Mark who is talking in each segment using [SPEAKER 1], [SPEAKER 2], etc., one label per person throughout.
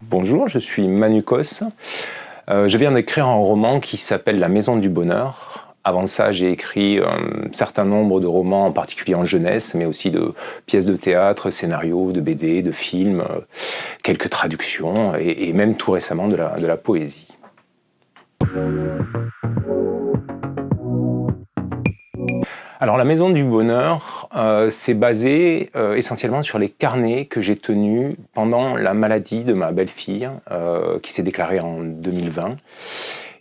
[SPEAKER 1] Bonjour, je suis Manu Cos. Je viens d'écrire un roman qui s'appelle La Maison du Bonheur. Avant ça, j'ai écrit un certain nombre de romans, en particulier en jeunesse, mais aussi de pièces de théâtre, scénarios, de BD, de films, quelques traductions et même tout récemment de la poésie. Alors la Maison du Bonheur, c'est basé essentiellement sur les carnets que j'ai tenus pendant la maladie de ma belle-fille, qui s'est déclarée en 2020.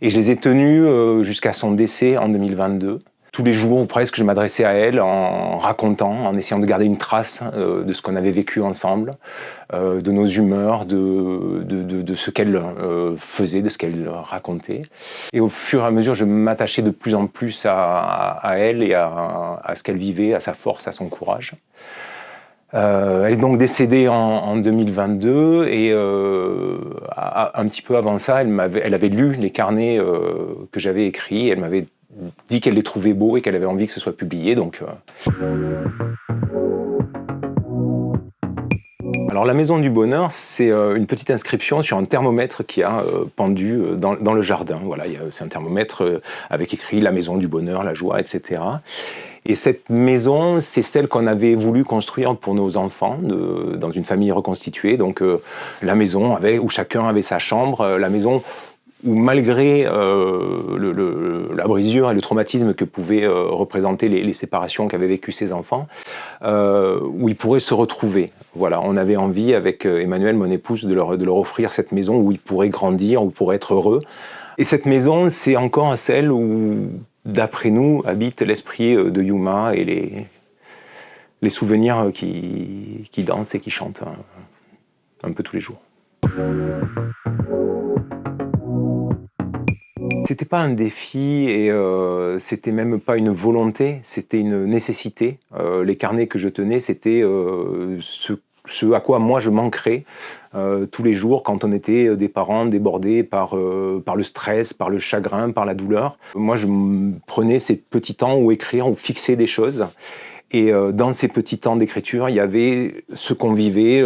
[SPEAKER 1] Et je les ai tenus jusqu'à son décès en 2022. Tous les jours ou presque, je m'adressais à elle en racontant, en essayant de garder une trace de ce qu'on avait vécu ensemble, de nos humeurs, de ce qu'elle faisait, de ce qu'elle racontait. Et au fur et à mesure, je m'attachais de plus en plus à elle et à ce qu'elle vivait, à sa force, à son courage. Elle est donc décédée en 2022 et un petit peu avant ça, elle avait lu les carnets que j'avais écrits. Elle m'avait dit qu'elle les trouvait beaux et qu'elle avait envie que ce soit publié. Alors la Maison du Bonheur, c'est une petite inscription sur un thermomètre qui a pendu dans le jardin. Voilà, c'est un thermomètre avec écrit La Maison du Bonheur, la joie, etc. Et cette maison, c'est celle qu'on avait voulu construire pour nos enfants, dans une famille reconstituée. Donc la maison où chacun avait sa chambre, la maison où malgré la brisure et le traumatisme que pouvaient représenter les séparations qu'avaient vécues ces enfants, où ils pourraient se retrouver. Voilà, on avait envie avec Emmanuelle, mon épouse, de leur offrir cette maison où ils pourraient grandir, où ils pourraient être heureux. Et cette maison, c'est encore celle où, d'après nous, habite l'esprit de Yuma et les souvenirs qui dansent et qui chantent un peu tous les jours. C'était pas un défi et c'était même pas une volonté, c'était une nécessité. Les carnets que je tenais, c'était ce à quoi moi je manquerais tous les jours quand on était des parents débordés par le stress, par le chagrin, par la douleur. Moi, je prenais ces petits temps où écrire, où fixer des choses. Et dans ces petits temps d'écriture, il y avait ce qu'on vivait,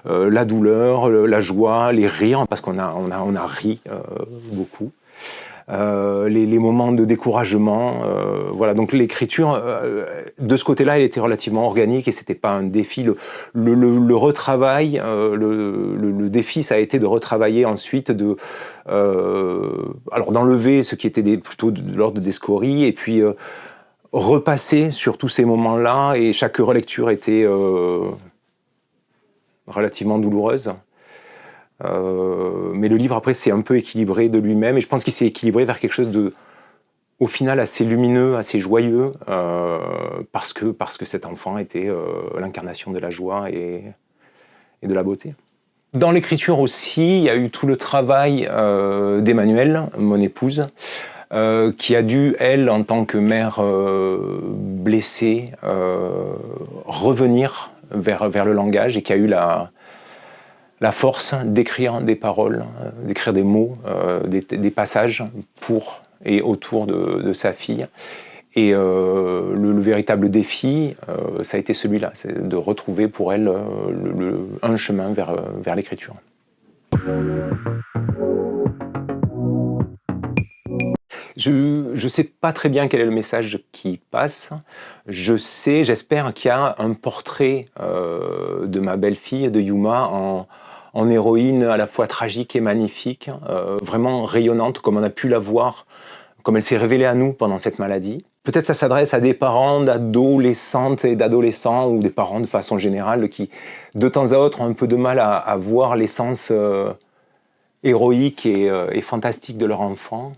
[SPEAKER 1] la douleur, la joie, les rires, parce qu'on a ri beaucoup. Les moments de découragement, voilà. Donc l'écriture, de ce côté-là, elle était relativement organique et c'était pas un défi. Le retravail, le défi, ça a été de retravailler ensuite, alors d'enlever ce qui était plutôt de l'ordre des scories et puis repasser sur tous ces moments-là, et chaque relecture était relativement douloureuse. Mais le livre, après, s'est un peu équilibré de lui-même, et je pense qu'il s'est équilibré vers quelque chose au final, assez lumineux, assez joyeux, parce que cet enfant était l'incarnation de la joie et de la beauté. Dans l'écriture aussi, il y a eu tout le travail d'Emmanuelle, mon épouse, qui a dû, elle, en tant que mère blessée, revenir vers le langage, et qui a eu la force d'écrire des paroles, d'écrire des mots, des passages pour et autour de sa fille. Et le véritable défi, ça a été celui-là, c'est de retrouver pour elle un chemin vers l'écriture. Je ne sais pas très bien quel est le message qui passe. J'espère qu'il y a un portrait de ma belle-fille, de Yuma, en héroïne à la fois tragique et magnifique, vraiment rayonnante, comme on a pu la voir, comme elle s'est révélée à nous pendant cette maladie. Peut-être ça s'adresse à des parents d'adolescentes et d'adolescents, ou des parents de façon générale, qui, de temps à autre, ont un peu de mal à voir l'essence héroïque et fantastique de leur enfant.